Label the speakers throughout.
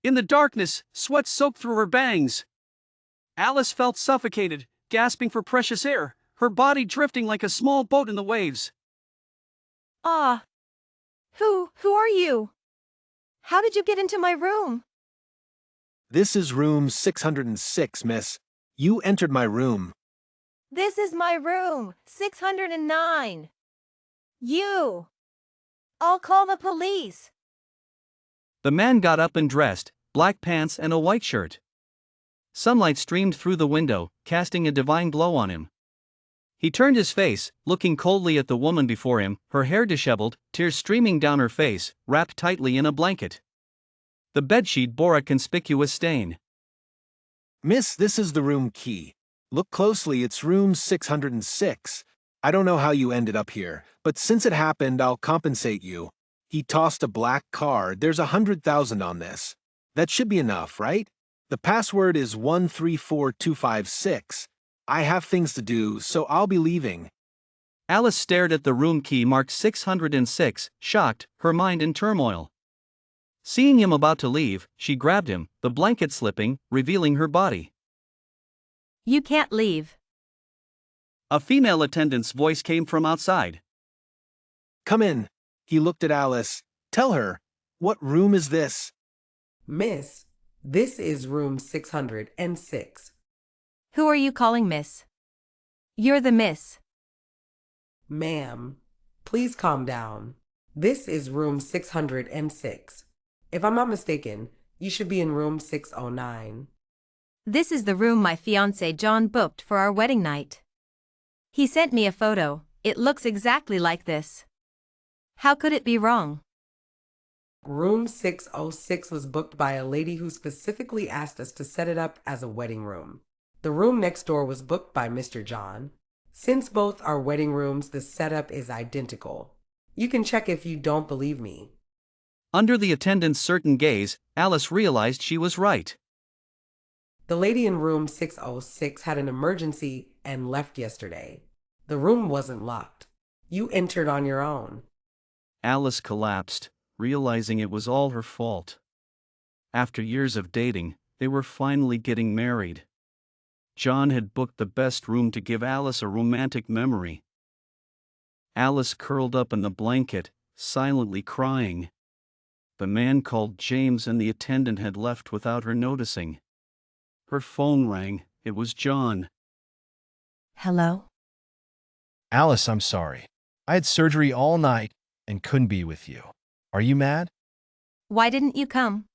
Speaker 1: In the darkness, sweat soaked through her bangs. Alice felt suffocated, gasping for precious air, her body drifting like a small boat in the waves.
Speaker 2: Ah. Who are you? How did you get into my room?
Speaker 3: This is room 606, miss. You entered my room.
Speaker 2: This is my room, 609. You. I'll call the police.
Speaker 1: The man got up and dressed, black pants and a white shirt. Sunlight streamed through the window, casting a divine glow on him. He turned his face, looking coldly at the woman before him, her hair disheveled, tears streaming down her face, wrapped tightly in a blanket. The bedsheet bore a conspicuous stain.
Speaker 3: Miss, this is the room key. Look closely, it's room 606. I don't know how you ended up here, but since it happened, I'll compensate you. He tossed a black card. There's 100,000 on this. That should be enough, right? The password is 134256. I have things to do, so I'll be leaving.
Speaker 1: Alice stared at the room key marked 606, shocked, her mind in turmoil. Seeing him about to leave, she grabbed him, the blanket slipping, revealing her body.
Speaker 2: You can't leave.
Speaker 1: A female attendant's voice came from outside.
Speaker 3: Come in. He looked at Alice. Tell her, what room is this?
Speaker 4: Miss, this is room 606.
Speaker 2: Who are you calling miss? You're the miss.
Speaker 4: Ma'am, please calm down. This is room 606. If I'm not mistaken, you should be in room 609.
Speaker 2: This is the room my fiancé John booked for our wedding night. He sent me a photo. It looks exactly like this. How could it be wrong?
Speaker 4: Room 606 was booked by a lady who specifically asked us to set it up as a wedding room. The room next door was booked by Mr. John. Since both are wedding rooms, the setup is identical. You can check if you don't believe me.
Speaker 1: Under the attendant's certain gaze, Alice realized she was right.
Speaker 4: The lady in room 606 had an emergency and left yesterday. The room wasn't locked. You entered on your own.
Speaker 1: Alice collapsed, realizing it was all her fault. After years of dating, they were finally getting married. John had booked the best room to give Alice a romantic memory. Alice curled up in the blanket, silently crying. The man called James and the attendant had left without her noticing. Her phone rang. It was John.
Speaker 2: Hello?
Speaker 5: Alice, I'm sorry. I had surgery all night and couldn't be with you. Are you mad?
Speaker 2: Why didn't you come?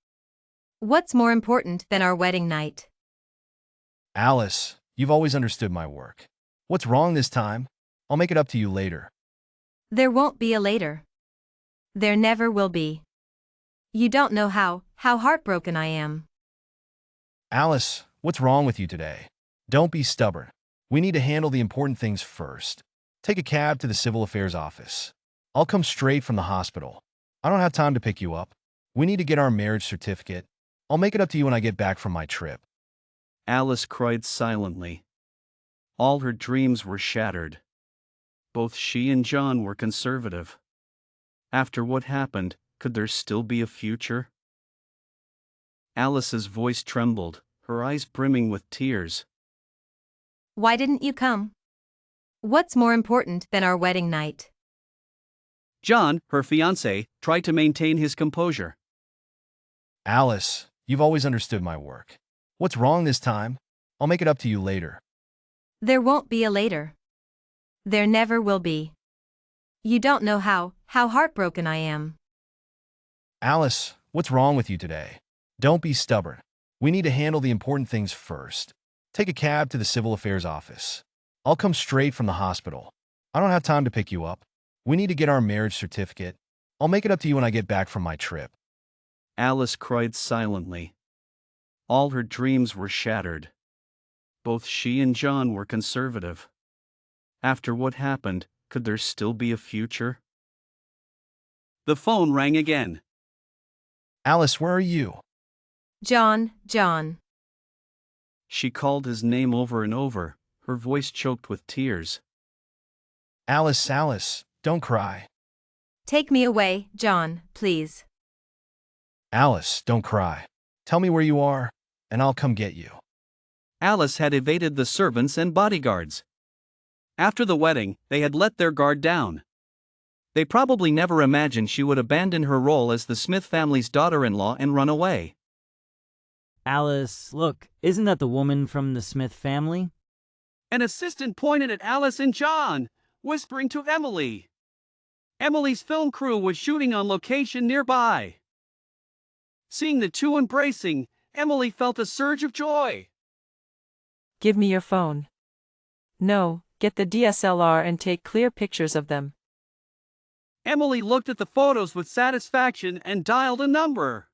Speaker 2: What's more important than our wedding night?
Speaker 5: Alice, you've always understood my work. What's wrong this time? I'll make it up to you later.
Speaker 2: There won't be a later. There never will be. You don't know how heartbroken I am.
Speaker 5: Alice, what's wrong with you today? Don't be stubborn. We need to handle the important things first. Take a cab to the Civil Affairs office. I'll come straight from the hospital. I don't have time to pick you up. We need to get our marriage certificate. I'll make it up to you when I get back from my trip.
Speaker 1: Alice cried silently. All her dreams were shattered. Both she and John were conservative. After what happened, could there still be a future? Alice's voice trembled, her eyes brimming with tears.
Speaker 2: Why didn't you come? What's more important than our wedding night?
Speaker 1: John, her fiancé, tried to maintain his composure.
Speaker 5: Alice, you've always understood my work. What's wrong this time? I'll make it up to you later.
Speaker 2: There won't be a later. There never will be. You don't know how heartbroken I am.
Speaker 5: Alice, what's wrong with you today? Don't be stubborn. We need to handle the important things first. Take a cab to the Civil Affairs office. I'll come straight from the hospital. I don't have time to pick you up. We need to get our marriage certificate. I'll make it up to you when I get back from my trip.
Speaker 1: Alice cried silently. All her dreams were shattered. Both she and John were conservative. After what happened, could there still be a future? The phone rang again.
Speaker 5: Alice, where are you?
Speaker 2: John.
Speaker 1: She called his name over and over, her voice choked with tears.
Speaker 5: Alice, don't cry.
Speaker 2: Take me away, John, please.
Speaker 5: Alice, don't cry. Tell me where you are, and I'll come get you.
Speaker 1: Alice had evaded the servants and bodyguards. After the wedding, they had let their guard down. They probably never imagined she would abandon her role as the Smith family's daughter-in-law and run away.
Speaker 6: Alice, look, isn't that the woman from the Smith family?
Speaker 1: An assistant pointed at Alice and John, whispering to Emily. Emily's film crew was shooting on location nearby. Seeing the two embracing, Emily felt a surge of joy.
Speaker 7: Give me your phone. No, get the DSLR and take clear pictures of them.
Speaker 1: Emily looked at the photos with satisfaction and dialed a number.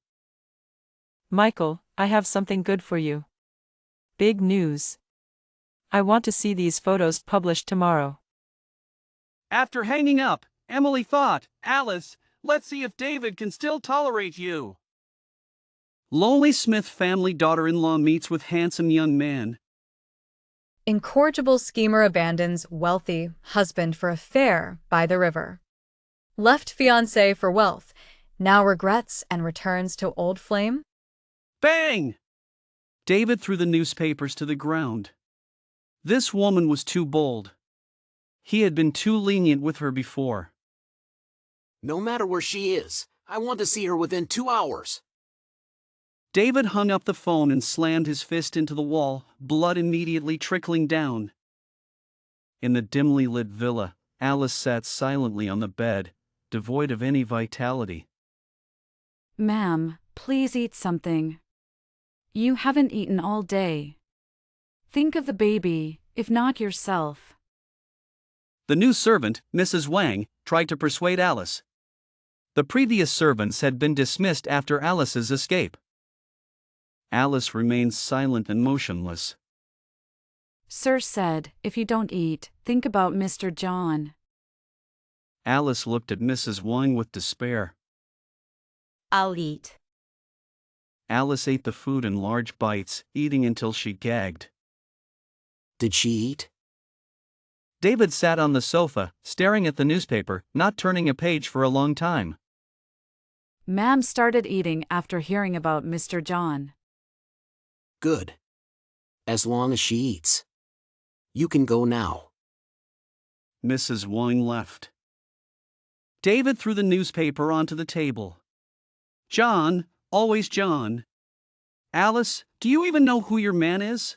Speaker 7: Michael, I have something good for you. Big news. I want to see these photos published tomorrow.
Speaker 1: After hanging up, Emily thought, Alice, let's see if David can still tolerate you. Lonely Smith family daughter-in-law meets with handsome young man.
Speaker 8: Incorrigible schemer abandons wealthy husband for affair by the river. Left fiancé for wealth, now regrets and returns to old flame?
Speaker 1: Bang! David threw the newspapers to the ground. This woman was too bold. He had been too lenient with her before.
Speaker 9: No matter where she is, I want to see her within 2 hours.
Speaker 1: David hung up the phone and slammed his fist into the wall, blood immediately trickling down. In the dimly lit villa, Alice sat silently on the bed, devoid of any vitality.
Speaker 10: Ma'am, please eat something. You haven't eaten all day. Think of the baby, if not yourself.
Speaker 1: The new servant, Mrs. Wang, tried to persuade Alice. The previous servants had been dismissed after Alice's escape. Alice remained silent and motionless.
Speaker 10: Sir said, if you don't eat, think about Mr. John.
Speaker 1: Alice looked at Mrs. Wang with despair.
Speaker 2: I'll eat.
Speaker 1: Alice ate the food in large bites, eating until she gagged.
Speaker 9: Did she eat?
Speaker 1: David sat on the sofa, staring at the newspaper, not turning a page for a long time.
Speaker 10: Ma'am started eating after hearing about Mr. John.
Speaker 9: Good. As long as she eats. You can go now.
Speaker 1: Mrs. Wang left. David threw the newspaper onto the table. John, always John. Alice, do you even know who your man is?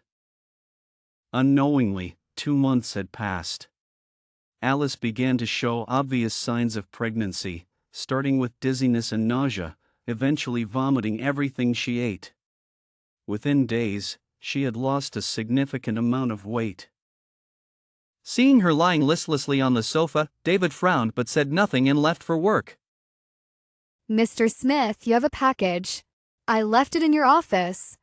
Speaker 1: Unknowingly, 2 months had passed. Alice began to show obvious signs of pregnancy, starting with dizziness and nausea, eventually vomiting everything she ate. Within days, she had lost a significant amount of weight. Seeing her lying listlessly on the sofa, David frowned but said nothing and left for work.
Speaker 11: Mr. Smith, you have a package. I left it in your office.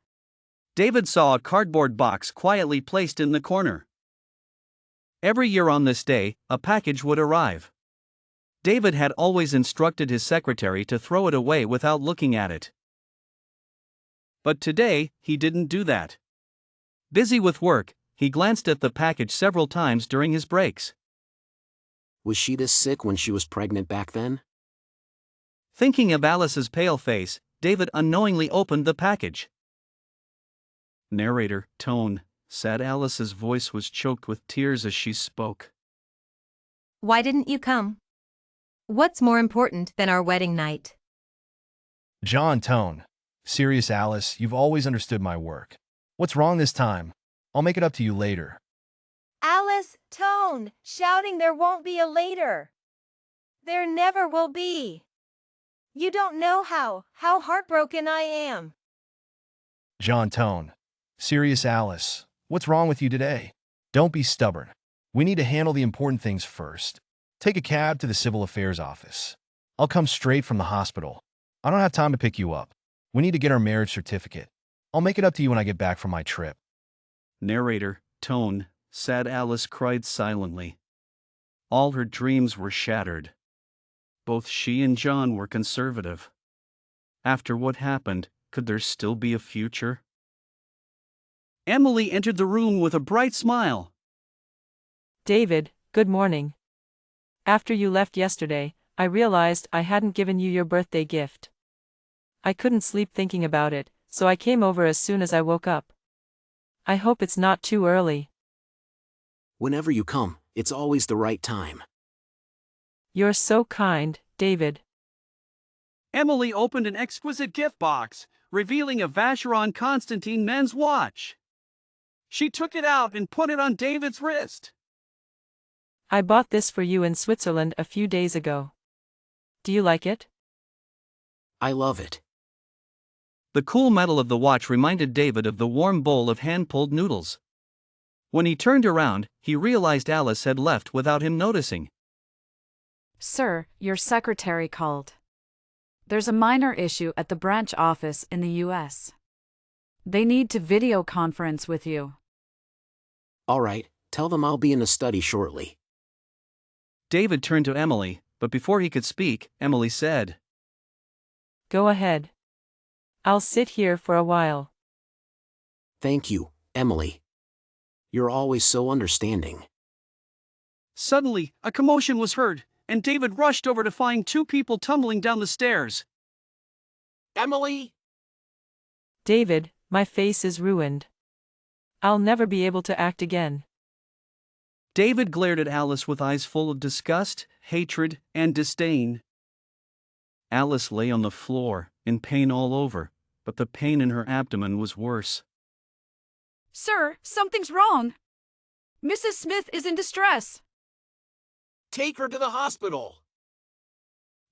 Speaker 1: David saw a cardboard box quietly placed in the corner. Every year on this day, a package would arrive. David had always instructed his secretary to throw it away without looking at it. But today, he didn't do that. Busy with work, he glanced at the package several times during his breaks.
Speaker 9: Was she this sick when she was pregnant back then?
Speaker 1: Thinking of Alice's pale face, David unknowingly opened the package. Narrator, tone, sad. Alice's voice was choked with tears as she spoke.
Speaker 2: Why didn't you come? What's more important than our wedding night?
Speaker 5: John, tone. Serious Alice, you've always understood my work. What's wrong this time? I'll make it up to you later.
Speaker 2: Alice, tone, shouting there won't be a later. There never will be. You don't know how heartbroken I am.
Speaker 5: John, tone. Serious Alice, what's wrong with you today? Don't be stubborn. We need to handle the important things first. Take a cab to the Civil Affairs office. I'll come straight from the hospital. I don't have time to pick you up. We need to get our marriage certificate. I'll make it up to you when I get back from my trip.
Speaker 1: Narrator, tone, sad. Alice cried silently. All her dreams were shattered. Both she and John were conservative. After what happened, could there still be a future? Emily entered the room with a bright smile.
Speaker 7: David, good morning. After you left yesterday, I realized I hadn't given you your birthday gift. I couldn't sleep thinking about it, so I came over as soon as I woke up. I hope it's not too early.
Speaker 9: Whenever you come, it's always the right time.
Speaker 7: You're so kind, David.
Speaker 1: Emily opened an exquisite gift box, revealing a Vacheron Constantin men's watch. She took it out and put it on David's wrist.
Speaker 7: I bought this for you in Switzerland a few days ago. Do you like it?
Speaker 9: I love it.
Speaker 1: The cool metal of the watch reminded David of the warm bowl of hand-pulled noodles. When he turned around, he realized Alice had left without him noticing.
Speaker 10: Sir, your secretary called. There's a minor issue at the branch office in the U.S. They need to video conference with you.
Speaker 9: All right, tell them I'll be in the study shortly.
Speaker 1: David turned to Emily, but before he could speak, Emily said,
Speaker 7: Go ahead. I'll sit here for a while.
Speaker 9: Thank you, Emily. You're always so understanding.
Speaker 1: Suddenly, a commotion was heard, and David rushed over to find two people tumbling down the stairs.
Speaker 9: Emily?
Speaker 7: David, my face is ruined. I'll never be able to act again.
Speaker 1: David glared at Alice with eyes full of disgust, hatred, and disdain. Alice lay on the floor, in pain all over, but the pain in her abdomen was worse.
Speaker 10: Sir, something's wrong. Mrs. Smith is in distress.
Speaker 3: Take her to the hospital.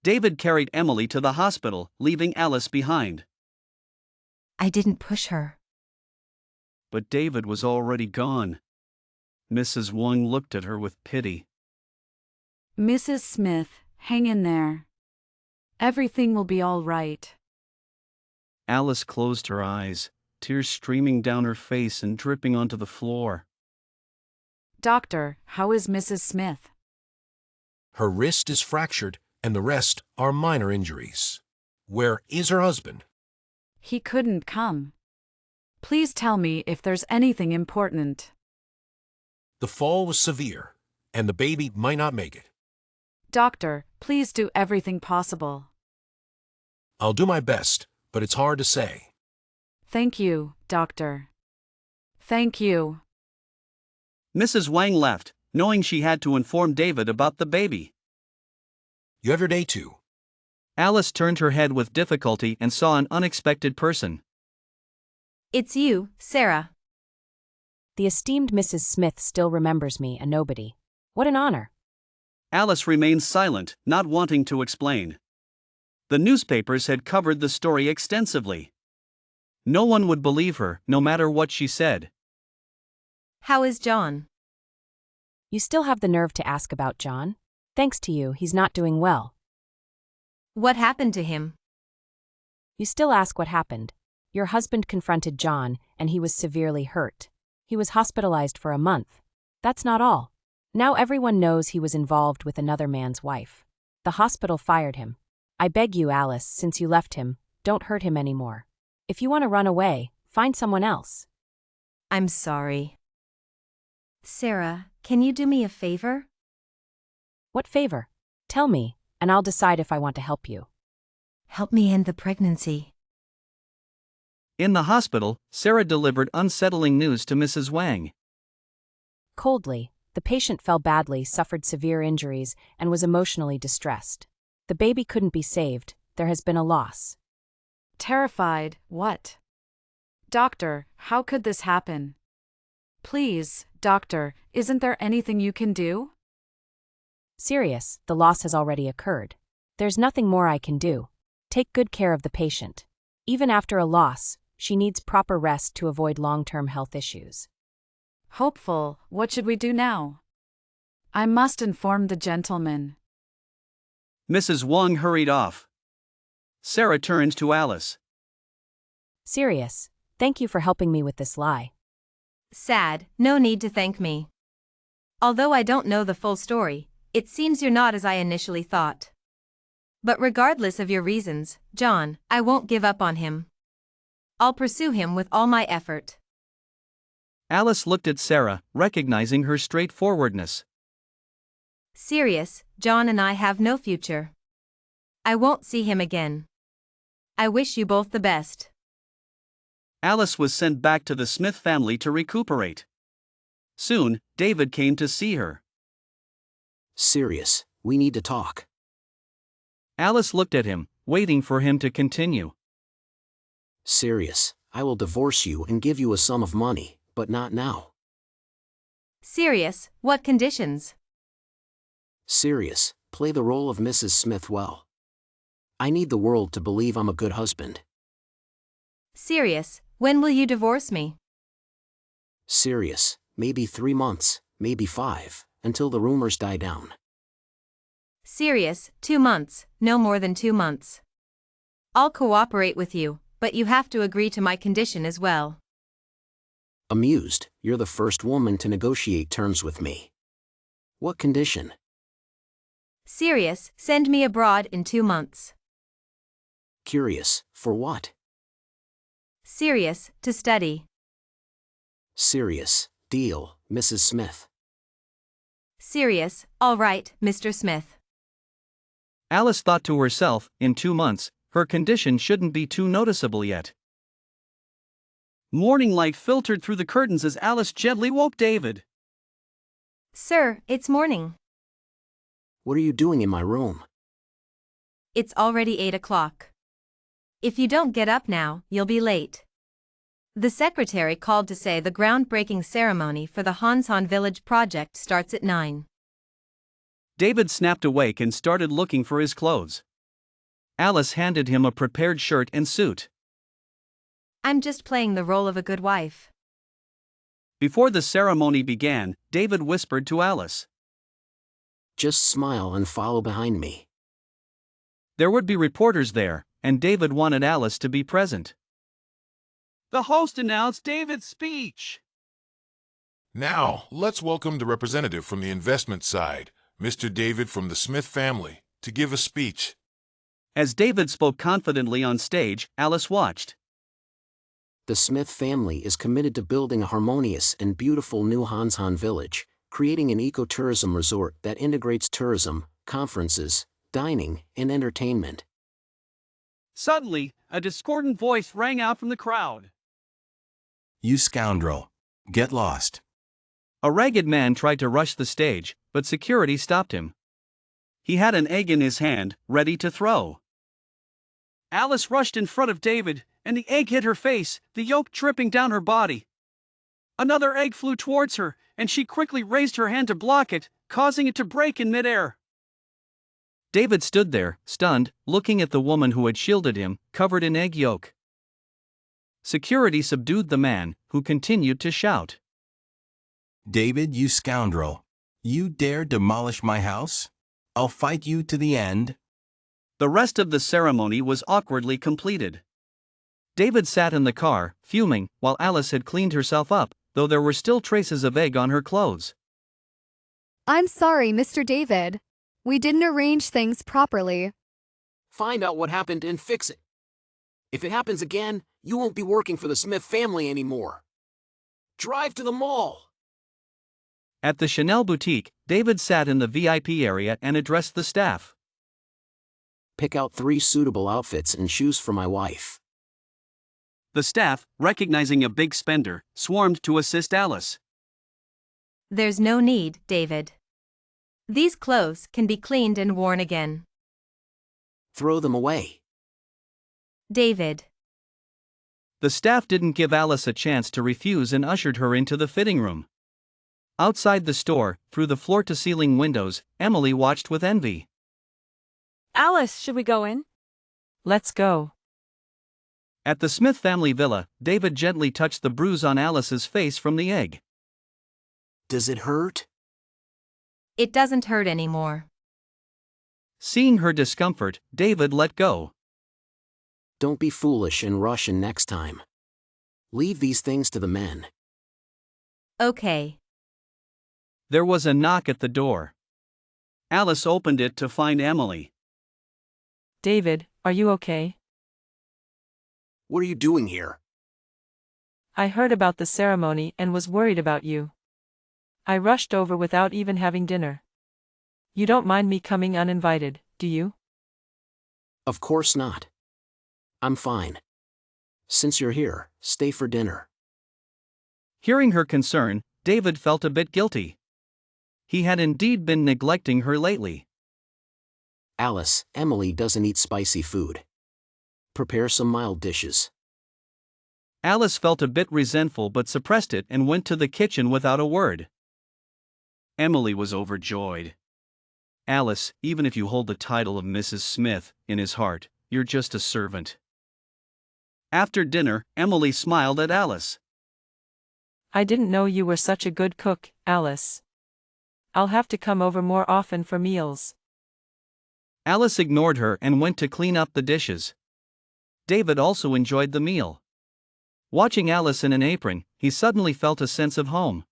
Speaker 1: David carried Emily to the hospital, leaving Alice behind.
Speaker 2: I didn't push her.
Speaker 1: But David was already gone. Mrs. Wang looked at her with pity.
Speaker 10: Mrs. Smith, hang in there. Everything will be all right.
Speaker 1: Alice closed her eyes, tears streaming down her face and dripping onto the floor.
Speaker 10: Doctor, how is Mrs. Smith?
Speaker 12: Her wrist is fractured, and the rest are minor injuries. Where is her husband?
Speaker 10: He couldn't come. Please tell me if there's anything important.
Speaker 12: The fall was severe, and the baby might not make it.
Speaker 10: Doctor, please do everything possible.
Speaker 12: I'll do my best, but it's hard to say.
Speaker 10: Thank you, Doctor. Thank you.
Speaker 1: Mrs. Wang left, knowing she had to inform David about the baby.
Speaker 12: You have your day too.
Speaker 1: Alice turned her head with difficulty and saw an unexpected person.
Speaker 2: It's you, Sarah.
Speaker 13: The esteemed Mrs. Smith still remembers me, a nobody. What an honor.
Speaker 1: Alice remained silent, not wanting to explain. The newspapers had covered the story extensively. No one would believe her, no matter what she said.
Speaker 2: How is John?
Speaker 13: You still have the nerve to ask about John? Thanks to you, he's not doing well.
Speaker 2: What happened to him?
Speaker 13: You still ask what happened. Your husband confronted John, and he was severely hurt. He was hospitalized for a month. That's not all. Now everyone knows he was involved with another man's wife. The hospital fired him. I beg you, Alice, since you left him, don't hurt him anymore. If you want to run away, find someone else.
Speaker 2: I'm sorry. Sarah, can you do me a favor?
Speaker 13: What favor? Tell me, and I'll decide if I want to help you.
Speaker 2: Help me end the pregnancy.
Speaker 1: In the hospital, Sarah delivered unsettling news to Mrs. Wang.
Speaker 13: Coldly, the patient fell badly, suffered severe injuries, and was emotionally distressed. The baby couldn't be saved. There has been a loss.
Speaker 10: Terrified, what? Doctor, how could this happen? Please, doctor, isn't there anything you can do?
Speaker 13: Serious, the loss has already occurred. There's nothing more I can do. Take good care of the patient. Even after a loss, she needs proper rest to avoid long-term health issues.
Speaker 10: Hopeful, what should we do now? I must inform the gentleman.
Speaker 1: Mrs. Wang hurried off. Sarah turned to Alice.
Speaker 13: Serious, thank you for helping me with this lie.
Speaker 2: Sad, no need to thank me. Although I don't know the full story, it seems you're not as I initially thought. But regardless of your reasons, John, I won't give up on him. I'll pursue him with all my effort.
Speaker 1: Alice looked at Sarah, recognizing her straightforwardness.
Speaker 2: Serious, John and I have no future. I won't see him again. I wish you both the best.
Speaker 1: Alice was sent back to the Smith family to recuperate. Soon, David came to see her.
Speaker 9: Sirius, we need to talk.
Speaker 1: Alice looked at him, waiting for him to continue.
Speaker 9: Sirius, I will divorce you and give you a sum of money, but not now.
Speaker 2: Sirius, what conditions?
Speaker 9: Sirius, play the role of Mrs. Smith well. I need the world to believe I'm a good husband.
Speaker 2: Sirius, when will you divorce me?
Speaker 9: Sirius, maybe 3 months, maybe 5, until the rumors die down.
Speaker 2: Sirius, 2 months, no more than 2 months. I'll cooperate with you, but you have to agree to my condition as well.
Speaker 9: Amused, you're the first woman to negotiate terms with me. What condition?
Speaker 2: Sirius, send me abroad in 2 months.
Speaker 9: Curious, for what?
Speaker 2: Sirius, to study.
Speaker 9: Sirius, deal, Mrs. Smith.
Speaker 2: Sirius, all right, Mr. Smith.
Speaker 1: Alice thought to herself, in 2 months, her condition shouldn't be too noticeable yet. Morning light filtered through the curtains as Alice gently woke David.
Speaker 2: Sir, it's morning.
Speaker 9: What are you doing in my room?
Speaker 2: It's already 8 o'clock. If you don't get up now, you'll be late. The secretary called to say the groundbreaking ceremony for the Hansan Village project starts at 9.
Speaker 1: David snapped awake and started looking for his clothes. Alice handed him a prepared shirt and suit.
Speaker 2: I'm just playing the role of a good wife.
Speaker 1: Before the ceremony began, David whispered to Alice.
Speaker 9: Just smile and follow behind me.
Speaker 1: There would be reporters there, and David wanted Alice to be present. The host announced David's speech.
Speaker 14: Now, let's welcome the representative from the investment side, Mr. David from the Smith family, to give a speech.
Speaker 1: As David spoke confidently on stage, Alice watched.
Speaker 9: The Smith family is committed to building a harmonious and beautiful new Hansan village, creating an ecotourism resort that integrates tourism, conferences, dining, and entertainment.
Speaker 1: Suddenly, a discordant voice rang out from the crowd.
Speaker 15: You scoundrel. Get lost.
Speaker 1: A ragged man tried to rush the stage, but security stopped him. He had an egg in his hand, ready to throw. Alice rushed in front of David, and the egg hit her face, the yolk dripping down her body. Another egg flew towards her, and she quickly raised her hand to block it, causing it to break in midair. David stood there, stunned, looking at the woman who had shielded him, covered in egg yolk. Security subdued the man, who continued to shout.
Speaker 15: David, you scoundrel. You dare demolish my house? I'll fight you to the end.
Speaker 1: The rest of the ceremony was awkwardly completed. David sat in the car, fuming, while Alice had cleaned herself up, though there were still traces of egg on her clothes.
Speaker 11: I'm sorry, Mr. David. We didn't arrange things properly.
Speaker 9: Find out what happened and fix it. If it happens again, you won't be working for the Smith family anymore. Drive to the mall.
Speaker 1: At the Chanel boutique, David sat in the VIP area and addressed the staff.
Speaker 9: Pick out 3 suitable outfits and shoes for my wife.
Speaker 1: The staff, recognizing a big spender, swarmed to assist Alice.
Speaker 2: There's no need, David. These clothes can be cleaned and worn again.
Speaker 9: Throw them away.
Speaker 2: David.
Speaker 1: The staff didn't give Alice a chance to refuse and ushered her into the fitting room. Outside the store, through the floor-to-ceiling windows, Emily watched with envy.
Speaker 7: Alice, should we go in? Let's go.
Speaker 1: At the Smith family villa, David gently touched the bruise on Alice's face from the egg.
Speaker 9: Does it hurt?
Speaker 2: It doesn't hurt anymore.
Speaker 1: Seeing her discomfort, David let go.
Speaker 9: Don't be foolish and rush in next time. Leave these things to the men.
Speaker 2: Okay.
Speaker 1: There was a knock at the door. Alice opened it to find Emily.
Speaker 7: David, are you okay?
Speaker 9: What are you doing here?
Speaker 7: I heard about the ceremony and was worried about you. I rushed over without even having dinner. You don't mind me coming uninvited, do you?
Speaker 9: Of course not. I'm fine. Since you're here, stay for dinner.
Speaker 1: Hearing her concern, David felt a bit guilty. He had indeed been neglecting her lately.
Speaker 9: Alice, Emily doesn't eat spicy food. Prepare some mild dishes.
Speaker 1: Alice felt a bit resentful but suppressed it and went to the kitchen without a word. Emily was overjoyed. Alice, even if you hold the title of Mrs. Smith in his heart, you're just a servant. After dinner, Emily smiled at Alice.
Speaker 7: I didn't know you were such a good cook, Alice. I'll have to come over more often for meals.
Speaker 1: Alice ignored her and went to clean up the dishes. David also enjoyed the meal. Watching Alice in an apron, he suddenly felt a sense of home.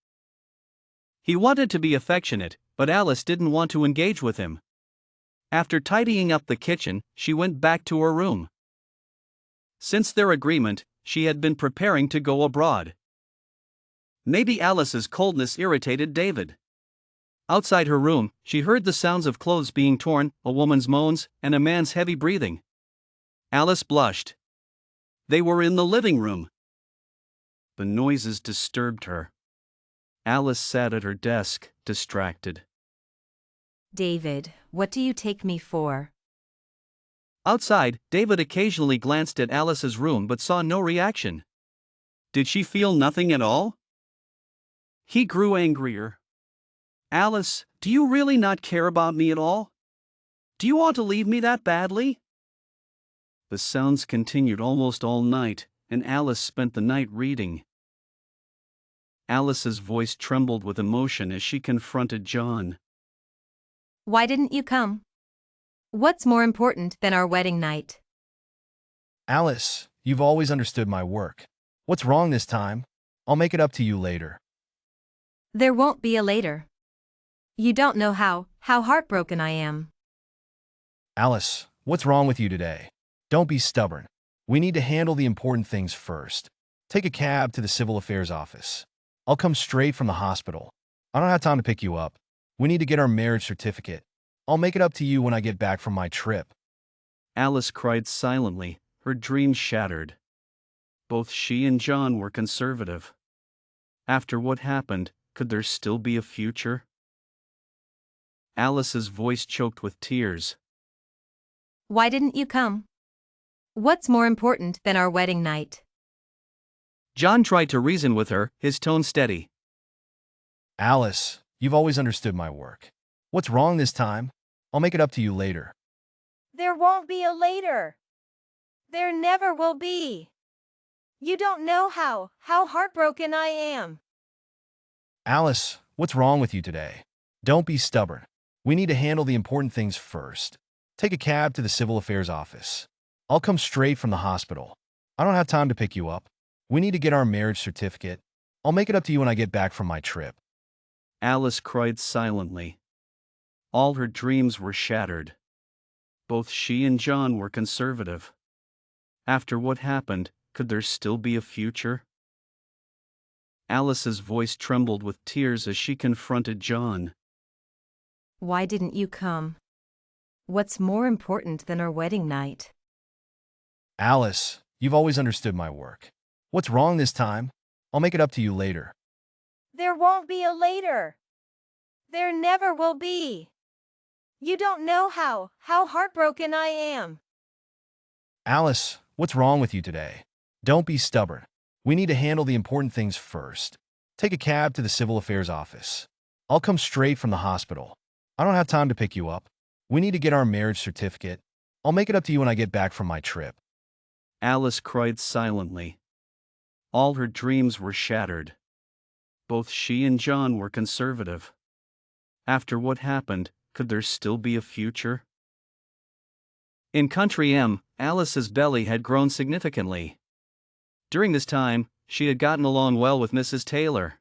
Speaker 1: He wanted to be affectionate, but Alice didn't want to engage with him. After tidying up the kitchen, she went back to her room. Since their agreement, she had been preparing to go abroad. Maybe Alice's coldness irritated David. Outside her room, she heard the sounds of clothes being torn, a woman's moans, and a man's heavy breathing. Alice blushed. They were in the living room. The noises disturbed her. Alice sat at her desk, distracted.
Speaker 2: David, what do you take me for?
Speaker 1: Outside, David occasionally glanced at Alice's room but saw no reaction. Did she feel nothing at all? He grew angrier. Alice, do you really not care about me at all? Do you want to leave me that badly? The sounds continued almost all night, and Alice spent the night reading. Alice's voice trembled with emotion as she confronted John.
Speaker 2: Why didn't you come? What's more important than our wedding night?
Speaker 5: Alice, you've always understood my work. What's wrong this time? I'll make it up to you later.
Speaker 2: There won't be a later. You don't know how heartbroken I am.
Speaker 5: Alice, what's wrong with you today? Don't be stubborn. We need to handle the important things first. Take a cab to the Civil Affairs office. I'll come straight from the hospital. I don't have time to pick you up. We need to get our marriage certificate. I'll make it up to you when I get back from my trip.
Speaker 1: Alice cried silently, her dreams shattered. Both she and John were conservative. After what happened, could there still be a future? Alice's voice choked with tears.
Speaker 2: Why didn't you come? What's more important than our wedding night?
Speaker 1: John tried to reason with her, his tone steady.
Speaker 5: Alice, you've always understood my work. What's wrong this time? I'll make it up to you later.
Speaker 2: There won't be a later. There never will be. You don't know how heartbroken I am.
Speaker 5: Alice, what's wrong with you today? Don't be stubborn. We need to handle the important things first. Take a cab to the Civil Affairs office. I'll come straight from the hospital. I don't have time to pick you up. We need to get our marriage certificate. I'll make it up to you when I get back from my trip.
Speaker 1: Alice cried silently. All her dreams were shattered. Both she and John were conservative. After what happened, could there still be a future? Alice's voice trembled with tears as she confronted John.
Speaker 2: Why didn't you come? What's more important than our wedding night?
Speaker 5: Alice, you've always understood my work. What's wrong this time? I'll make it up to you later.
Speaker 2: There won't be a later. There never will be. You don't know how heartbroken I am.
Speaker 5: Alice, what's wrong with you today? Don't be stubborn. We need to handle the important things first. Take a cab to the Civil Affairs office. I'll come straight from the hospital. I don't have time to pick you up. We need to get our marriage certificate. I'll make it up to you when I get back from my trip.
Speaker 1: Alice cried silently. All her dreams were shattered. Both she and John were conservative. After what happened, could there still be a future? In Country M, Alice's belly had grown significantly. During this time, she had gotten along well with Mrs. Taylor.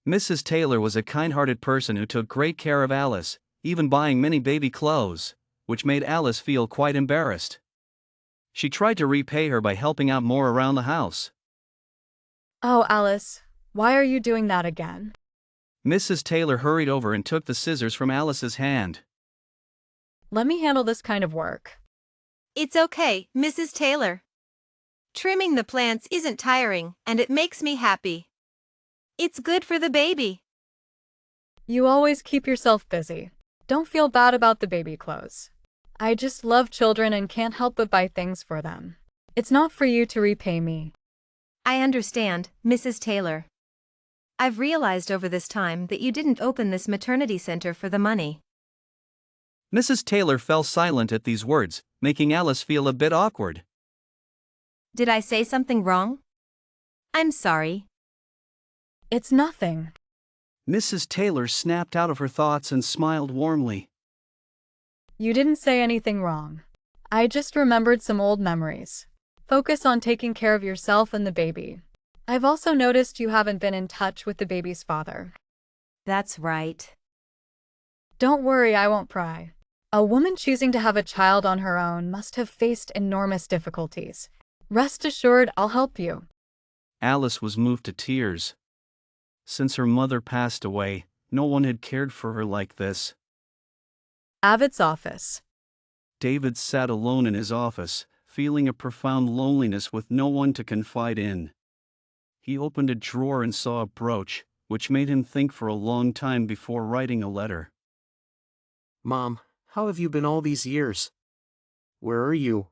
Speaker 1: Mrs. Taylor was a kind-hearted person who took great care of Alice, even buying many baby clothes, which made Alice feel quite embarrassed. She tried to repay her by helping out more around the house.
Speaker 8: Oh, Alice, why are you doing that again?
Speaker 1: Mrs. Taylor hurried over and took the scissors from Alice's hand.
Speaker 8: Let me handle this kind of work.
Speaker 2: It's okay, Mrs. Taylor. Trimming the plants isn't tiring, and it makes me happy. It's good for the baby.
Speaker 8: You always keep yourself busy. Don't feel bad about the baby clothes. I just love children and can't help but buy things for them. It's not for you to repay me.
Speaker 2: I understand, Mrs. Taylor. I've realized over this time that you didn't open this maternity center for the money.
Speaker 1: Mrs. Taylor fell silent at these words, making Alice feel a bit awkward.
Speaker 2: Did I say something wrong? I'm sorry.
Speaker 8: It's nothing.
Speaker 1: Mrs. Taylor snapped out of her thoughts and smiled warmly.
Speaker 8: You didn't say anything wrong. I just remembered some old memories. Focus on taking care of yourself and the baby. I've also noticed you haven't been in touch with the baby's father.
Speaker 2: That's right.
Speaker 8: Don't worry, I won't pry. A woman choosing to have a child on her own must have faced enormous difficulties. Rest assured, I'll help you.
Speaker 1: Alice was moved to tears. Since her mother passed away, no one had cared for her like this.
Speaker 8: Avid's office.
Speaker 1: David sat alone in his office, feeling a profound loneliness with no one to confide in. He opened a drawer and saw a brooch, which made him think for a long time before writing a letter.
Speaker 9: Mom, how have you been all these years? Where are you?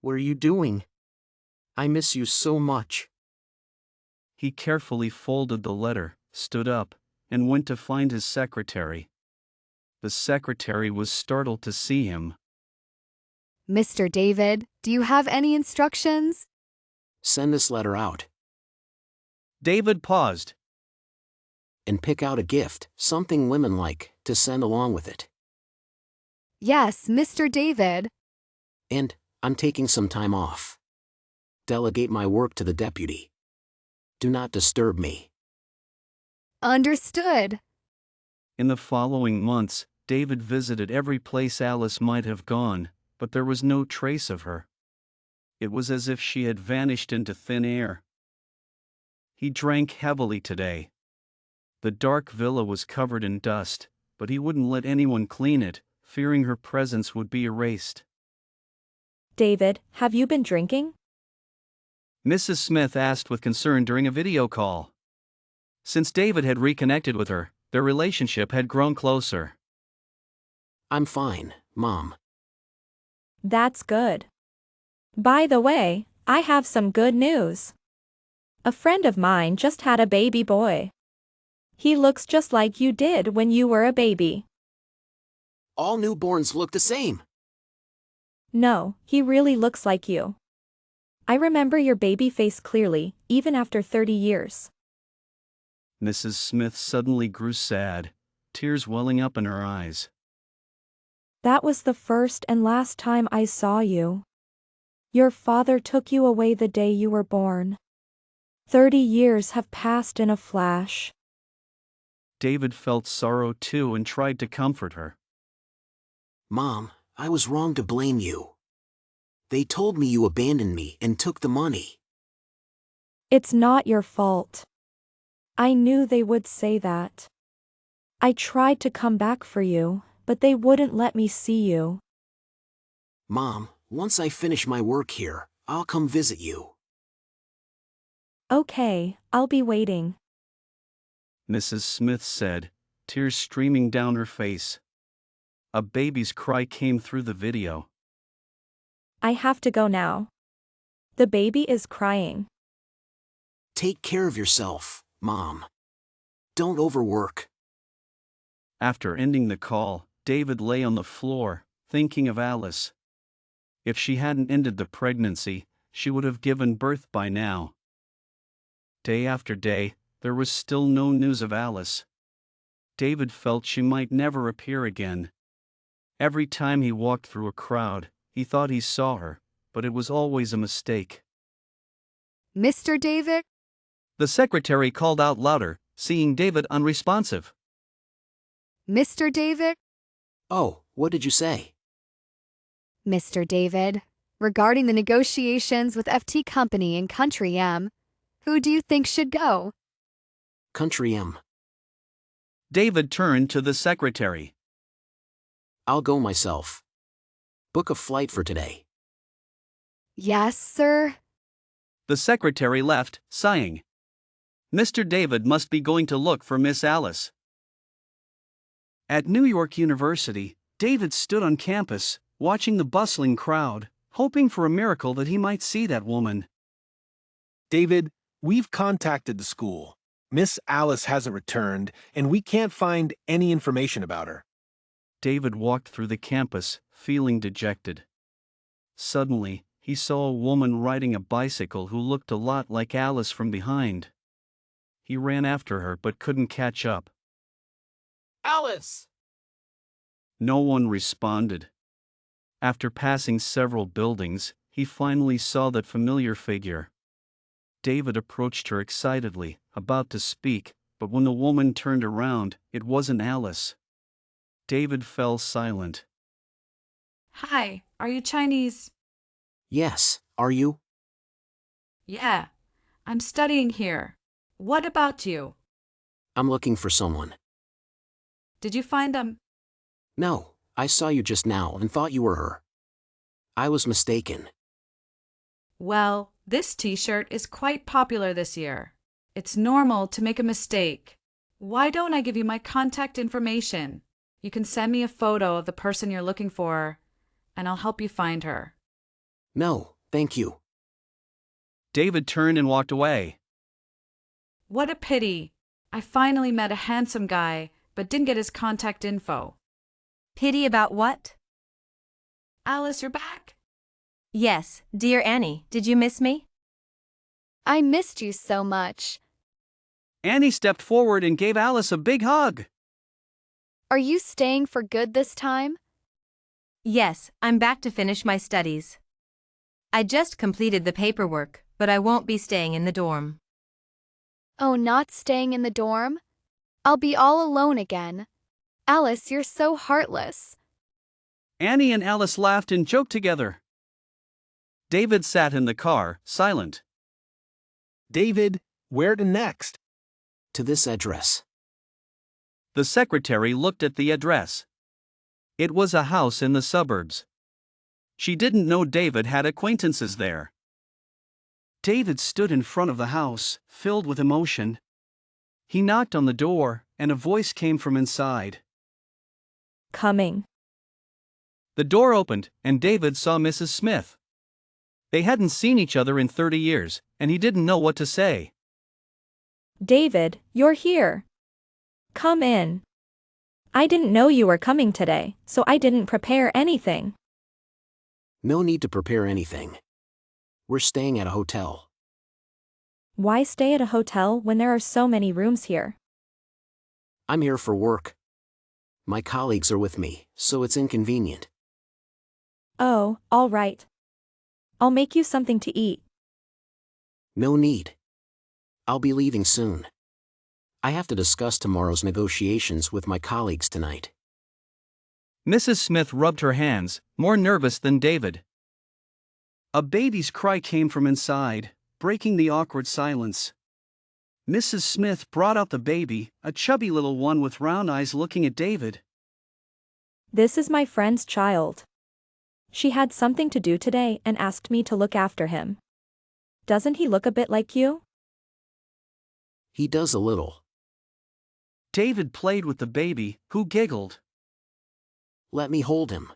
Speaker 9: What are you doing? I miss you so much.
Speaker 1: He carefully folded the letter, stood up, and went to find his secretary. The secretary was startled to see him.
Speaker 11: Mr. David, do you have any instructions?
Speaker 9: Send this letter out.
Speaker 1: David paused.
Speaker 9: And pick out a gift, something women like, to send along with it.
Speaker 11: Yes, Mr. David.
Speaker 9: And I'm taking some time off. Delegate my work to the deputy. Do not disturb me.
Speaker 11: Understood.
Speaker 1: In the following months, David visited every place Alice might have gone, but there was no trace of her. It was as if she had vanished into thin air. He drank heavily today. The dark villa was covered in dust, but he wouldn't let anyone clean it, fearing her presence would be erased.
Speaker 16: David, have you been drinking?
Speaker 1: Mrs. Smith asked with concern during a video call. Since David had reconnected with her, their relationship had grown closer.
Speaker 9: I'm fine, Mom.
Speaker 16: That's good. By the way, I have some good news. A friend of mine just had a baby boy. He looks just like you did when you were a baby.
Speaker 9: All newborns look the same.
Speaker 16: No, he really looks like you. I remember your baby face clearly, even after 30 years.
Speaker 1: Mrs. Smith suddenly grew sad, tears welling up in her eyes.
Speaker 16: That was the first and last time I saw you. Your father took you away the day you were born. 30 years have passed in a flash.
Speaker 1: David felt sorrow too and tried to comfort her.
Speaker 9: Mom, I was wrong to blame you. They told me you abandoned me and took the money.
Speaker 16: It's not your fault. I knew they would say that. I tried to come back for you, but they wouldn't let me see you.
Speaker 9: Mom, once I finish my work here, I'll come visit you.
Speaker 16: Okay, I'll be waiting.
Speaker 1: Mrs. Smith said, tears streaming down her face. A baby's cry came through the video.
Speaker 16: I have to go now. The baby is crying.
Speaker 9: Take care of yourself, Mom. Don't overwork.
Speaker 1: After ending the call, David lay on the floor, thinking of Alice. If she hadn't ended the pregnancy, she would have given birth by now. Day after day, there was still no news of Alice. David felt she might never appear again. Every time he walked through a crowd, he thought he saw her, but it was always a mistake.
Speaker 11: Mr. David?
Speaker 1: The secretary called out louder, seeing David unresponsive.
Speaker 11: Mr. David?
Speaker 9: Oh, what did you say?
Speaker 11: Mr. David, regarding the negotiations with FT Company and Country M, who do you think should go?
Speaker 9: Country M.
Speaker 1: David turned to the secretary.
Speaker 9: I'll go myself. Book a flight for today.
Speaker 11: Yes, sir.
Speaker 1: The secretary left, sighing. Mr. David must be going to look for Miss Alice. At New York University, David stood on campus, watching the bustling crowd, hoping for a miracle that he might see that woman.
Speaker 3: David, we've contacted the school. Miss Alice hasn't returned, and we can't find any information about her.
Speaker 1: David walked through the campus, feeling dejected. Suddenly, he saw a woman riding a bicycle who looked a lot like Alice from behind. He ran after her but couldn't catch up.
Speaker 17: Alice!
Speaker 1: No one responded. After passing several buildings, he finally saw that familiar figure. David approached her excitedly, about to speak, but when the woman turned around, it wasn't Alice. David fell silent.
Speaker 10: Hi, are you Chinese?
Speaker 9: Yes, are you?
Speaker 10: Yeah, I'm studying here. What about you?
Speaker 9: I'm looking for someone.
Speaker 10: Did you find them?
Speaker 9: No, I saw you just now and thought you were her. I was mistaken.
Speaker 10: Well, this t-shirt is quite popular this year. It's normal to make a mistake. Why don't I give you my contact information? You can send me a photo of the person you're looking for, and I'll help you find her.
Speaker 9: No, thank you.
Speaker 1: David turned and walked away.
Speaker 10: What a pity. I finally met a handsome guy, but didn't get his contact info.
Speaker 2: Pity about what?
Speaker 10: Alice, you're back?
Speaker 2: Yes, dear Annie, did you miss me?
Speaker 11: I missed you so much.
Speaker 1: Annie stepped forward and gave Alice a big hug.
Speaker 11: Are you staying for good this time?
Speaker 2: Yes, I'm back to finish my studies. I just completed the paperwork, but I won't be staying in the dorm.
Speaker 11: Oh, not staying in the dorm? I'll be all alone again. Alice, you're so heartless.
Speaker 1: Annie and Alice laughed and joked together. David sat in the car, silent.
Speaker 3: David, where to next?
Speaker 9: To this address.
Speaker 1: The secretary looked at the address. It was a house in the suburbs. She didn't know David had acquaintances there. David stood in front of the house, filled with emotion. He knocked on the door, and a voice came from inside.
Speaker 16: Coming.
Speaker 1: The door opened, and David saw Mrs. Smith. They hadn't seen each other in 30 years, and he didn't know what to say.
Speaker 16: David, you're here. Come in. I didn't know you were coming today, so I didn't prepare anything.
Speaker 9: No need to prepare anything. We're staying at a hotel.
Speaker 16: Why stay at a hotel when there are so many rooms here?
Speaker 9: I'm here for work. My colleagues are with me, so it's inconvenient.
Speaker 16: Oh, all right. I'll make you something to eat.
Speaker 9: No need. I'll be leaving soon. I have to discuss tomorrow's negotiations with my colleagues tonight.
Speaker 1: Mrs. Smith rubbed her hands, more nervous than David. A baby's cry came from inside, breaking the awkward silence. Mrs. Smith brought out the baby, a chubby little one with round eyes looking at David.
Speaker 16: This is my friend's child. She had something to do today and asked me to look after him. Doesn't he look a bit like you?
Speaker 9: He does a little.
Speaker 1: David played with the baby, who giggled.
Speaker 9: Let me hold him.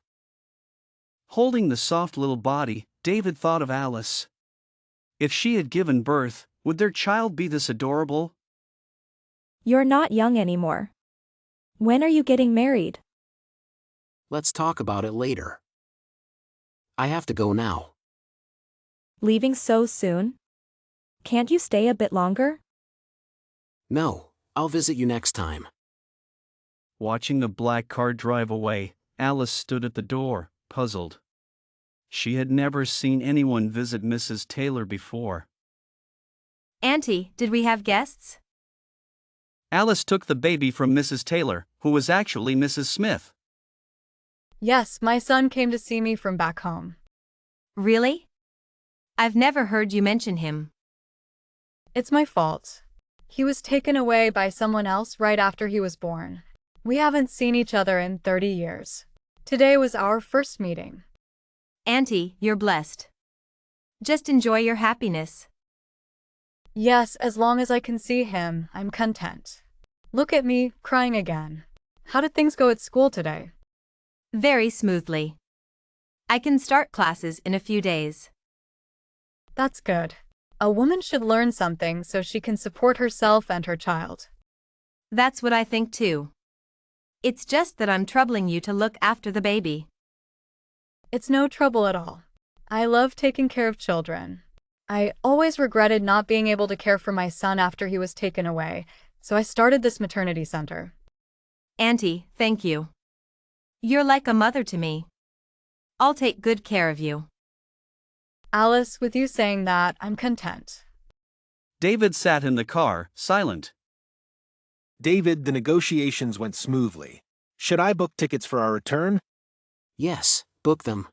Speaker 1: Holding the soft little body, David thought of Alice. If she had given birth, would their child be this adorable?
Speaker 16: You're not young anymore. When are you getting married?
Speaker 9: Let's talk about it later. I have to go now.
Speaker 16: Leaving so soon? Can't you stay a bit longer?
Speaker 9: No, I'll visit you next time.
Speaker 1: Watching the black car drive away, Alice stood at the door, puzzled. She had never seen anyone visit Mrs. Taylor before.
Speaker 2: Auntie, did we have guests?
Speaker 1: Alice took the baby from Mrs. Taylor, who was actually Mrs. Smith.
Speaker 8: Yes, my son came to see me from back home.
Speaker 2: Really? I've never heard you mention him.
Speaker 8: It's my fault. He was taken away by someone else right after he was born. We haven't seen each other in 30 years. Today was our first meeting.
Speaker 2: Auntie, you're blessed. Just enjoy your happiness.
Speaker 8: Yes, as long as I can see him, I'm content. Look at me, crying again. How did things go at school today?
Speaker 2: Very smoothly. I can start classes in a few days.
Speaker 8: That's good. A woman should learn something so she can support herself and her child.
Speaker 2: That's what I think too. It's just that I'm troubling you to look after the baby.
Speaker 8: It's no trouble at all. I love taking care of children. I always regretted not being able to care for my son after he was taken away, so I started this maternity center.
Speaker 2: Auntie, thank you. You're like a mother to me. I'll take good care of you.
Speaker 8: Alice, with you saying that, I'm content.
Speaker 1: David sat in the car, silent.
Speaker 3: David, the negotiations went smoothly. Should I book tickets for our return?
Speaker 9: Yes, book them.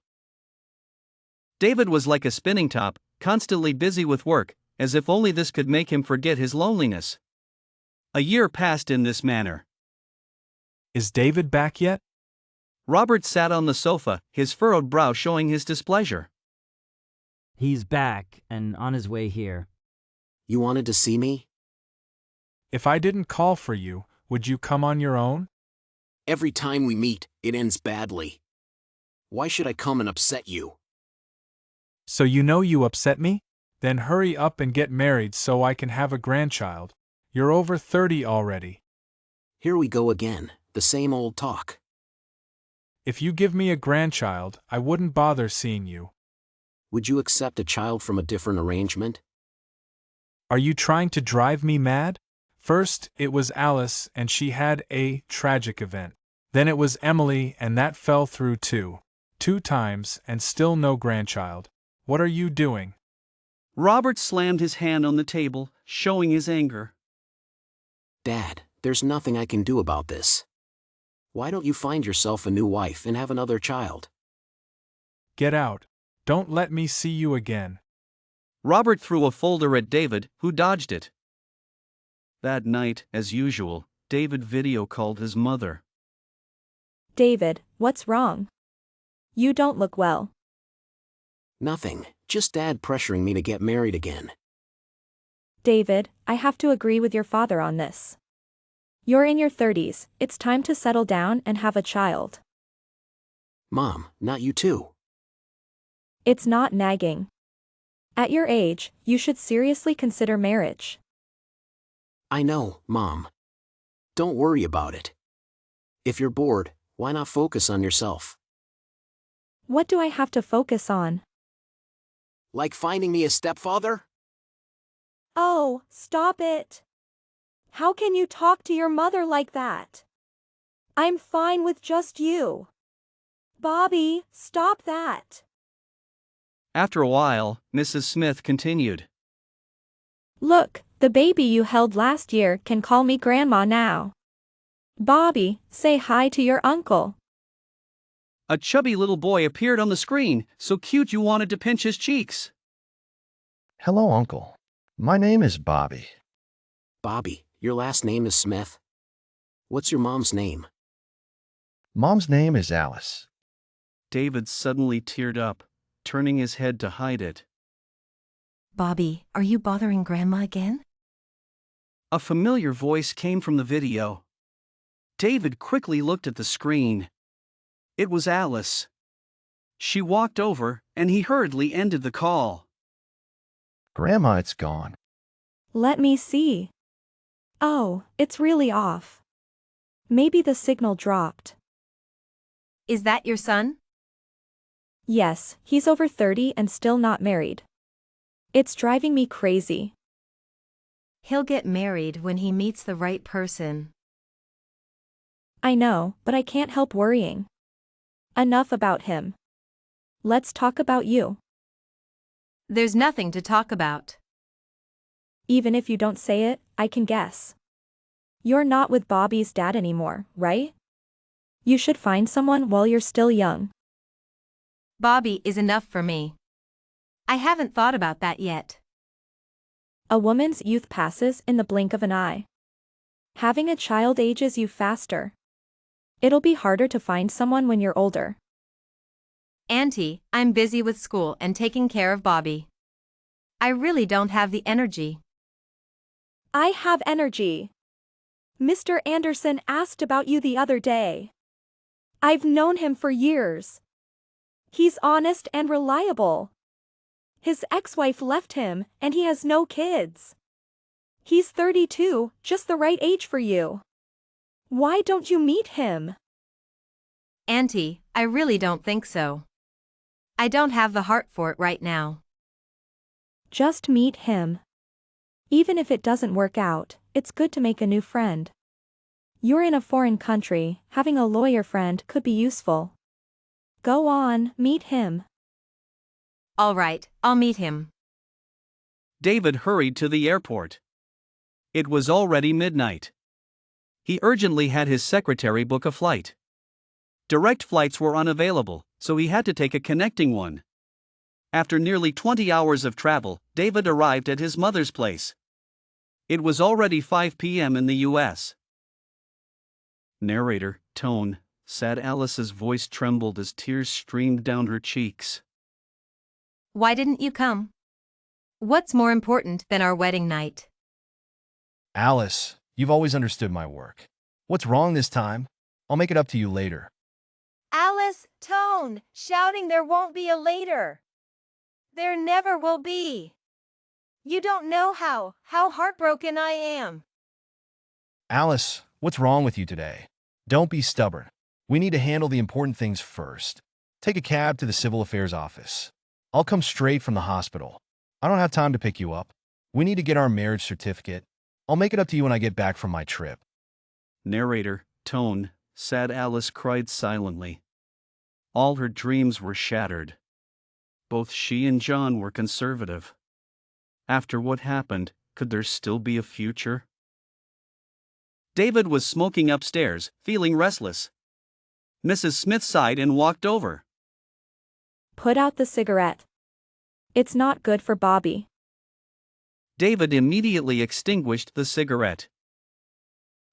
Speaker 1: David was like a spinning top, constantly busy with work, as if only this could make him forget his loneliness. A year passed in this manner.
Speaker 18: Is David back yet?
Speaker 1: Robert sat on the sofa, his furrowed brow showing his displeasure.
Speaker 6: He's back and on his way here.
Speaker 9: You wanted to see me?
Speaker 18: If I didn't call for you, would you come on your own?
Speaker 9: Every time we meet, it ends badly. Why should I come and upset you?
Speaker 18: So you know you upset me? Then hurry up and get married so I can have a grandchild. You're over 30 already.
Speaker 9: Here we go again, the same old talk.
Speaker 18: If you give me a grandchild, I wouldn't bother seeing you.
Speaker 9: Would you accept a child from a different arrangement?
Speaker 18: Are you trying to drive me mad? First, it was Alice and she had a tragic event. Then it was Emily and that fell through too. 2 times and still no grandchild. What are you doing?
Speaker 1: Robert slammed his hand on the table, showing his anger.
Speaker 9: Dad, there's nothing I can do about this. Why don't you find yourself a new wife and have another child?
Speaker 18: Get out. Don't let me see you again.
Speaker 1: Robert threw a folder at David, who dodged it. That night, as usual, David video called his mother.
Speaker 16: David, what's wrong? You don't look well.
Speaker 9: Nothing, just Dad pressuring me to get married again.
Speaker 16: David, I have to agree with your father on this. You're in your 30s, it's time to settle down and have a child.
Speaker 9: Mom, not you too.
Speaker 16: It's not nagging. At your age, you should seriously consider marriage.
Speaker 9: I know, Mom. Don't worry about it. If you're bored, why not focus on yourself?
Speaker 16: What do I have to focus on?
Speaker 9: Like finding me a stepfather?
Speaker 16: Oh, stop it. How can you talk to your mother like that? I'm fine with just you. Bobby, stop that.
Speaker 1: After a while, Mrs. Smith continued.
Speaker 16: Look, the baby you held last year can call me Grandma now. Bobby, say hi to your uncle.
Speaker 1: A chubby little boy appeared on the screen, so cute you wanted to pinch his cheeks.
Speaker 5: Hello, Uncle. My name is Bobby.
Speaker 9: Bobby, your last name is Smith? What's your mom's name?
Speaker 5: Mom's name is Alice.
Speaker 1: David suddenly teared up, turning his head to hide it.
Speaker 2: Bobby, are you bothering Grandma again?
Speaker 1: A familiar voice came from the video. David quickly looked at the screen. It was Alice. She walked over, and he hurriedly ended the call.
Speaker 5: Grandma, it's gone.
Speaker 16: Let me see. Oh, it's really off. Maybe the signal dropped.
Speaker 2: Is that your son?
Speaker 16: Yes, he's over 30 and still not married. It's driving me crazy.
Speaker 2: He'll get married when he meets the right person.
Speaker 16: I know, but I can't help worrying. Enough about him. Let's talk about you.
Speaker 2: There's nothing to talk about.
Speaker 16: Even if you don't say it, I can guess. You're not with Bobby's dad anymore, right? You should find someone while you're still young.
Speaker 2: Bobby is enough for me. I haven't thought about that yet.
Speaker 16: A woman's youth passes in the blink of an eye. Having a child ages you faster. It'll be harder to find someone when you're older.
Speaker 2: Auntie, I'm busy with school and taking care of Bobby. I really don't have the energy.
Speaker 16: I have energy. Mr. Anderson asked about you the other day. I've known him for years. He's honest and reliable. His ex-wife left him, and he has no kids. He's 32, just the right age for you. Why don't you meet him?
Speaker 2: Auntie, I really don't think so. I don't have the heart for it right now.
Speaker 16: Just meet him. Even if it doesn't work out, it's good to make a new friend. You're in a foreign country, having a lawyer friend could be useful. Go on, meet him.
Speaker 2: All right, I'll meet him.
Speaker 1: David hurried to the airport. It was already midnight. He urgently had his secretary book a flight. Direct flights were unavailable, so he had to take a connecting one. After nearly 20 hours of travel, David arrived at his mother's place. It was already 5 p.m. in the U.S. Narrator, tone, sad. Alice's voice trembled as tears streamed down her cheeks.
Speaker 2: Why didn't you come? What's more important than our wedding night?
Speaker 5: Alice, you've always understood my work. What's wrong this time? I'll make it up to you later.
Speaker 2: Alice, tone, shouting there won't be a later. There never will be. You don't know how heartbroken I am.
Speaker 5: Alice, what's wrong with you today? Don't be stubborn. We need to handle the important things first. Take a cab to the Civil Affairs office. I'll come straight from the hospital. I don't have time to pick you up. We need to get our marriage certificate. I'll make it up to you when I get back from my trip.
Speaker 1: Narrator, tone, sad. Alice cried silently. All her dreams were shattered. Both she and John were conservative. After what happened, could there still be a future? David was smoking upstairs, feeling restless. Mrs. Smith sighed and walked over.
Speaker 16: Put out the cigarette. It's not good for Bobby.
Speaker 1: David immediately extinguished the cigarette.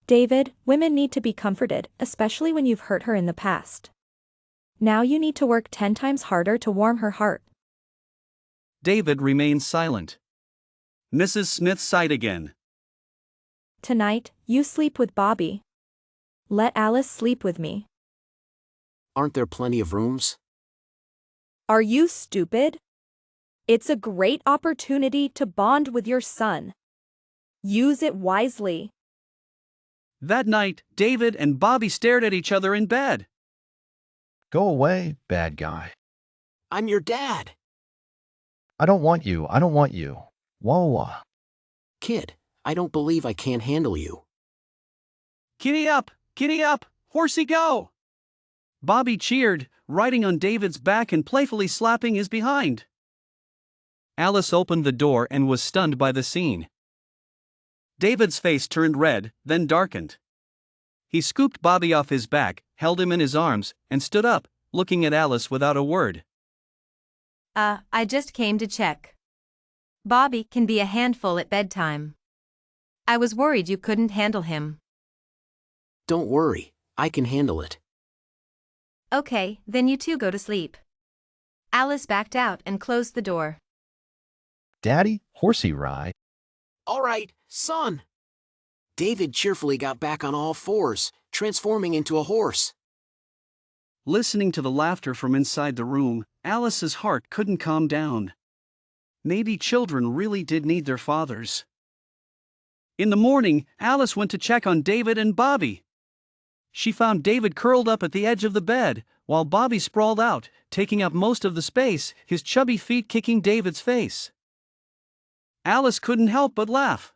Speaker 16: David, women need to be comforted, especially when you've hurt her in the past. Now you need to work 10 times harder to warm her heart.
Speaker 1: David remained silent. Mrs. Smith sighed again.
Speaker 16: Tonight, you sleep with Bobby. Let Alice sleep with me.
Speaker 9: Aren't there plenty of rooms?
Speaker 16: Are you stupid? It's a great opportunity to bond with your son. Use it wisely.
Speaker 1: That night, David and Bobby stared at each other in bed.
Speaker 5: Go away, bad guy.
Speaker 9: I'm your dad.
Speaker 5: I don't want you. I don't want you. Whoa.
Speaker 9: Kid, I don't believe I can't handle you.
Speaker 1: Giddy up, horsey go! Bobby cheered, riding on David's back and playfully slapping his behind. Alice opened the door and was stunned by the scene. David's face turned red, then darkened. He scooped Bobby off his back, held him in his arms, and stood up, looking at Alice without a word.
Speaker 2: I just came to check. Bobby can be a handful at bedtime. I was worried you couldn't handle him.
Speaker 9: Don't worry, I can handle it.
Speaker 2: Okay, then you two go to sleep. Alice backed out and closed the door.
Speaker 5: Daddy, horsey ride.
Speaker 9: All right, son. David cheerfully got back on all fours, transforming into a horse.
Speaker 1: Listening to the laughter from inside the room, Alice's heart couldn't calm down. Maybe children really did need their fathers. In the morning, Alice went to check on David and Bobby. She found David curled up at the edge of the bed, while Bobby sprawled out, taking up most of the space, his chubby feet kicking David's face. Alice couldn't help but laugh.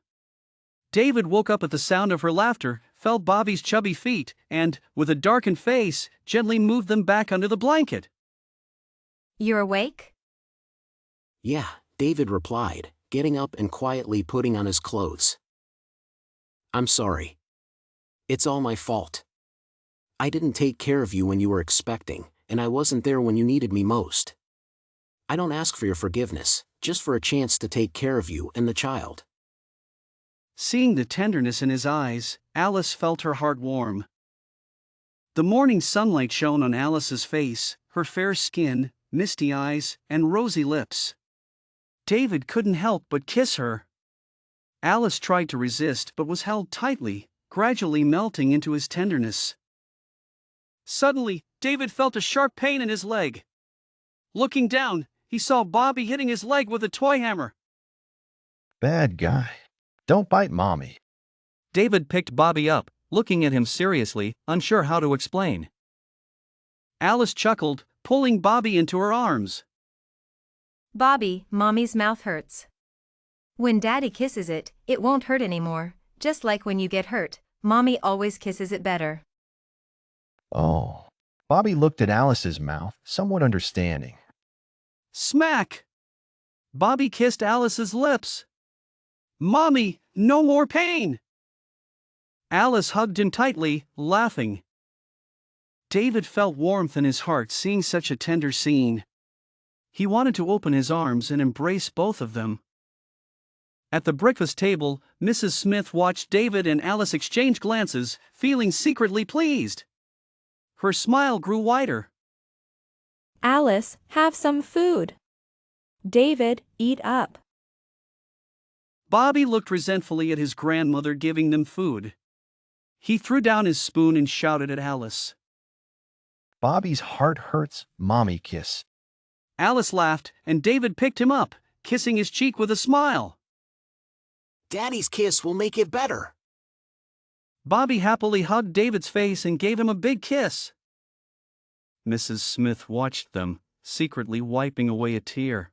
Speaker 1: David woke up at the sound of her laughter, felt Bobby's chubby feet, and, with a darkened face, gently moved them back under the blanket.
Speaker 2: You're awake?
Speaker 9: Yeah, David replied, getting up and quietly putting on his clothes. I'm sorry. It's all my fault. I didn't take care of you when you were expecting, and I wasn't there when you needed me most. I don't ask for your forgiveness, just for a chance to take care of you and the child.
Speaker 1: Seeing the tenderness in his eyes, Alice felt her heart warm. The morning sunlight shone on Alice's face, her fair skin, misty eyes, and rosy lips. David couldn't help but kiss her. Alice tried to resist but was held tightly, gradually melting into his tenderness. Suddenly, David felt a sharp pain in his leg. Looking down, he saw Bobby hitting his leg with a toy hammer.
Speaker 5: Bad guy. Don't bite Mommy.
Speaker 1: David picked Bobby up, looking at him seriously, unsure how to explain. Alice chuckled, pulling Bobby into her arms.
Speaker 2: Bobby, Mommy's mouth hurts. When Daddy kisses it, it won't hurt anymore, just like when you get hurt, Mommy always kisses it better.
Speaker 5: Oh. Bobby looked at Alice's mouth, somewhat understanding.
Speaker 1: Smack! Bobby kissed Alice's lips. Mommy, no more pain! Alice hugged him tightly, laughing. David felt warmth in his heart seeing such a tender scene. He wanted to open his arms and embrace both of them. At the breakfast table, Mrs. Smith watched David and Alice exchange glances, feeling secretly pleased. Her smile grew wider.
Speaker 16: Alice, have some food. David, eat up.
Speaker 1: Bobby looked resentfully at his grandmother giving them food. He threw down his spoon and shouted at Alice.
Speaker 5: Bobby's heart hurts, Mommy kiss.
Speaker 1: Alice laughed, and David picked him up, kissing his cheek with a smile.
Speaker 9: Daddy's kiss will make it better.
Speaker 1: Bobby happily hugged David's face and gave him a big kiss. Mrs. Smith watched them, secretly wiping away a tear.